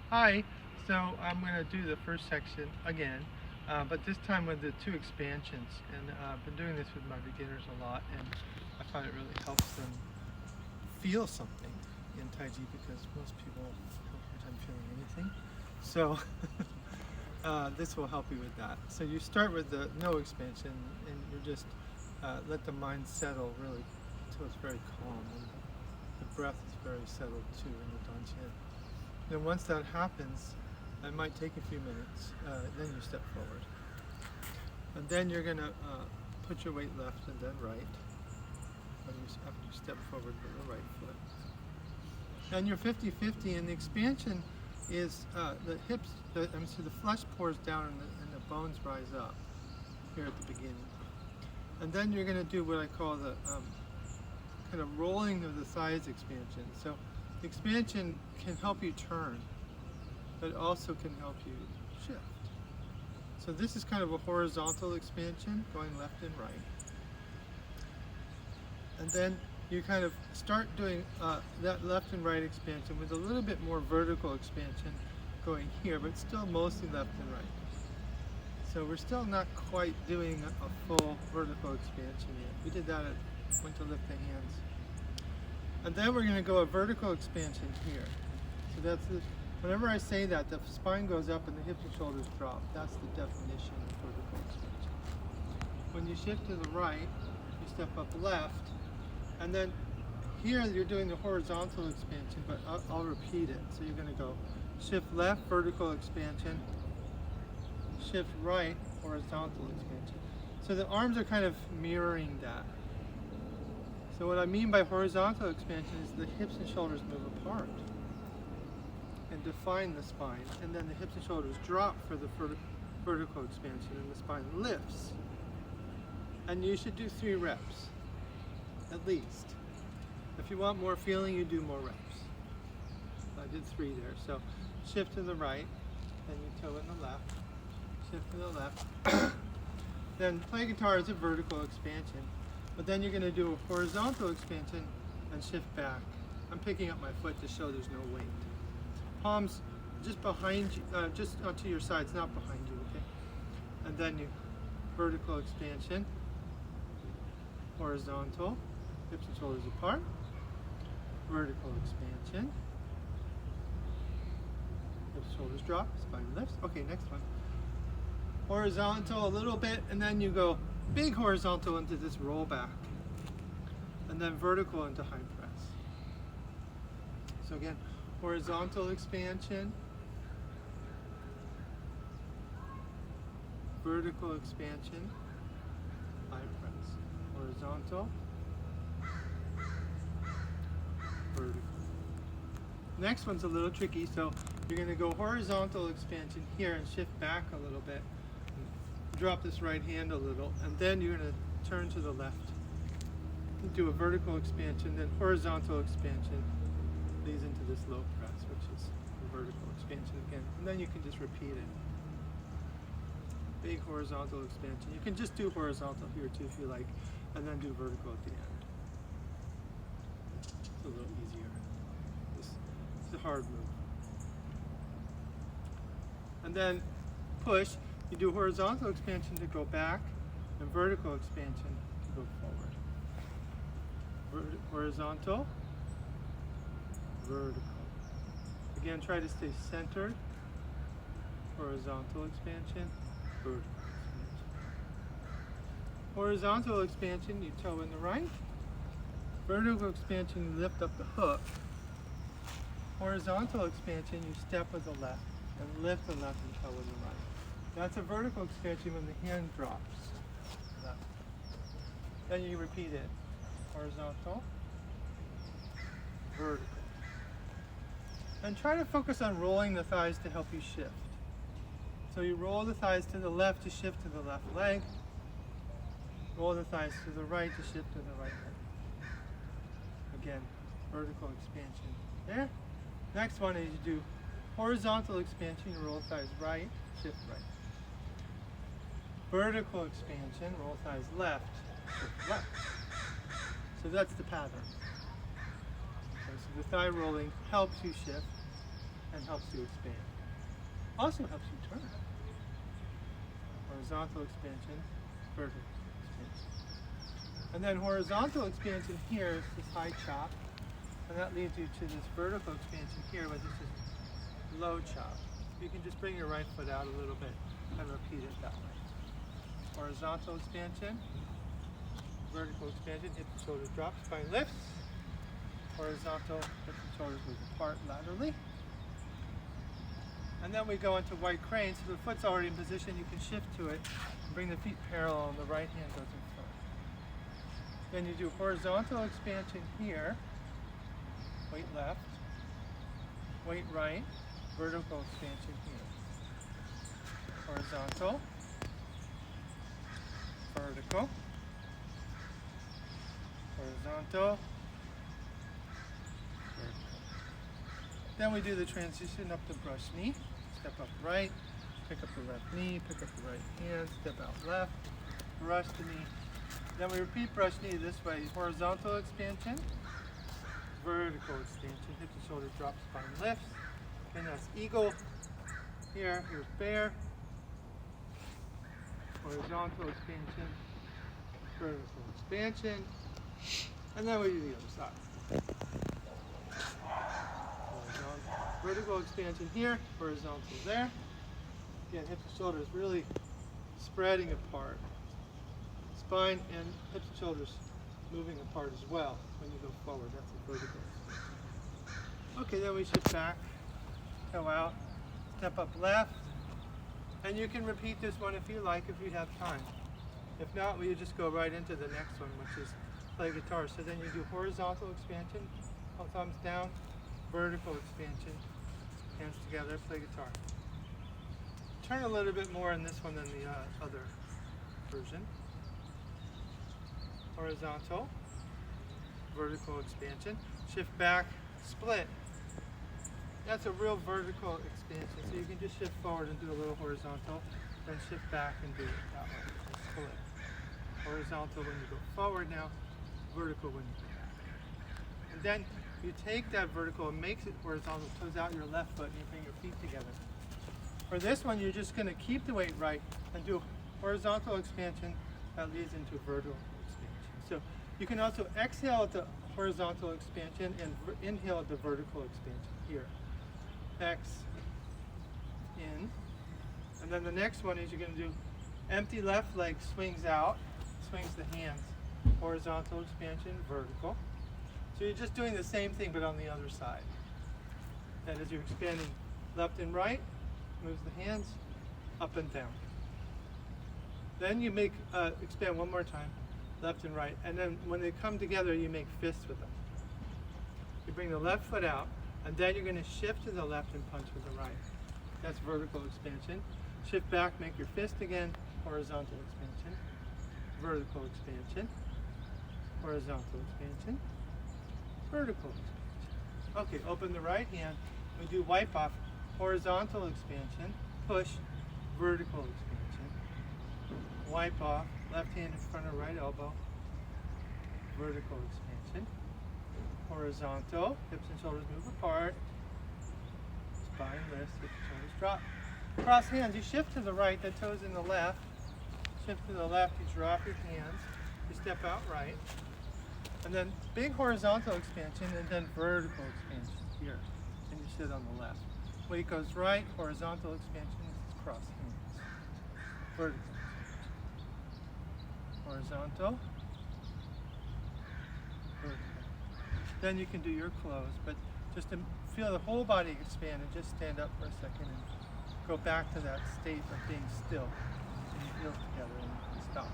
Hi, so I'm going to do the first section again, but this time with the two expansions. And I've been doing this with my beginners a lot, and I find it really helps them feel something in Tai Chi because most people have a hard time feeling anything. So this will help you with that. So you start with the no expansion, and you just let the mind settle really until it's very calm, and the breath is very settled too in the Dantian. Then once that happens, it might take a few minutes, then you step forward. And then you're going to put your weight left and then right after you step forward with the right foot. And you're 50-50, and the expansion is the hips, so the flesh pours down and the bones rise up here at the beginning. And then you're going to do what I call the kind of rolling of the thighs expansion. So the expansion can help you turn, but also can help you shift. So this is kind of a horizontal expansion, going left and right. And then you kind of start doing that left and right expansion with a little bit more vertical expansion going here, but still mostly left and right. So we're still not quite doing a full vertical expansion yet. We did that when to lift the hands. And then we're going to go a vertical expansion here. So that's whenever I say that, the spine goes up and the hips and shoulders drop. That's the definition of vertical expansion. When you shift to the right, you step up left, and then here you're doing the horizontal expansion, but I'll repeat it. So you're going to go shift left, vertical expansion, shift right, horizontal expansion. So the arms are kind of mirroring that. So what I mean by horizontal expansion is the hips and shoulders move apart and define the spine, and then the hips and shoulders drop for the vertical expansion, and the spine lifts. And you should do 3 reps, at least. If you want more feeling, you do more reps. I did 3 there. So shift to the right, then you toe in the left, shift to the left. Then play guitar is a vertical expansion. But then you're going to do a horizontal expansion and shift back. I'm picking up my foot to show there's no weight. Palms just behind you, just onto your sides, not behind you, okay? And then you vertical expansion, horizontal, hips and shoulders apart, vertical expansion, hips and shoulders drop, spine lifts. Okay, next one. Horizontal a little bit, and then you go big horizontal into this roll back, and then vertical into high press. So again, horizontal expansion, vertical expansion, high press, horizontal, vertical. Next one's a little tricky, so you're going to go horizontal expansion here and shift back a little bit. Drop this right hand a little, and then you're going to turn to the left. Do a vertical expansion, then horizontal expansion leads into this low press, which is a vertical expansion again. And then you can just repeat it. Big horizontal expansion. You can just do horizontal here too if you like, and then do vertical at the end. It's a little easier. It's a hard move. And then push. You do horizontal expansion to go back, and vertical expansion to go forward. Horizontal, vertical. Again, try to stay centered. Horizontal expansion, vertical expansion. Horizontal expansion, you toe in the right. Vertical expansion, you lift up the hook. Horizontal expansion, you step with the left, and lift the left and toe with the right. That's a vertical expansion when the hand drops. Left. Then you repeat it. Horizontal, vertical. And try to focus on rolling the thighs to help you shift. So you roll the thighs to the left to shift to the left leg. Roll the thighs to the right to shift to the right leg. Again, vertical expansion. There. Next one is you do horizontal expansion, you roll thighs right, shift right. Vertical expansion, roll thighs left, shift left. So that's the pattern. Okay, so the thigh rolling helps you shift. and helps you expand. Also helps you turn. Horizontal expansion, vertical expansion. And then horizontal expansion here is this high chop, and that leads you to this vertical expansion here, which is this low chop. You can just bring your right foot out a little bit and repeat it that way. Horizontal expansion, vertical expansion, hip and shoulder drop, spine lifts. Horizontal, hip and shoulders move apart laterally. And then we go into white crane, so the foot's already in position, you can shift to it and bring the feet parallel and the right hand goes in front. Then you do horizontal expansion here, weight left, weight right, vertical expansion here. Horizontal, vertical, horizontal, vertical. Then we do the transition up the brush knee, step up right, pick up the left knee, pick up the right hand, step out left, brush the knee. Then we repeat brush knee this way, horizontal expansion, vertical expansion, hip and shoulder drop, spine lifts, and that's eagle. Here, here's bear, horizontal expansion, vertical expansion, and then we do the other side. Vertical expansion here, horizontal there. Again, hip and shoulders really spreading apart. Spine and hips and shoulders moving apart as well when you go forward. That's a vertical expansion. Okay, then we shift back, go out, step up left, and you can repeat this one if you like, if you have time. If not, we just go right into the next one, which is play guitar. So then you do horizontal expansion, thumbs down, vertical expansion, hands together, play guitar. Turn a little bit more in this one than the other version. Horizontal, vertical expansion, shift back, split. That's a real vertical expansion, so you can just shift forward and do a little horizontal, then shift back and do it that way, split. Horizontal when you go forward now, vertical when you go back. And then you take that vertical and makes it horizontal, toes out your left foot, and you bring your feet together. For this one, you're just going to keep the weight right and do horizontal expansion that leads into vertical expansion. So you can also exhale at the horizontal expansion and inhale at the vertical expansion here. X, in. And then the next one is you're going to do empty left leg swings out, swings the hands. Horizontal expansion, vertical. So you're just doing the same thing but on the other side. That is, you're expanding left and right, moves the hands up and down. Then you make expand one more time, left and right, and then when they come together you make fists with them. You bring the left foot out, and then you're going to shift to the left and punch with the right. That's vertical expansion. Shift back, make your fist again, horizontal expansion, vertical expansion, horizontal expansion, vertical expansion. Okay, open the right hand. We do wipe off, horizontal expansion, push, vertical expansion, wipe off, left hand in front of right elbow, vertical expansion, horizontal, hips and shoulders move apart, spine lifts, hips and shoulders drop. Cross hands, you shift to the right, the toes in the left, shift to the left, you drop your hands, you step out right, and then big horizontal expansion and then vertical expansion here, and you sit on the left. Weight goes right, horizontal expansion, cross hands, vertical expansion, horizontal, vertical. Then you can do your close, but just to feel the whole body expand and just stand up for a second and go back to that state of being still and heels together and stop.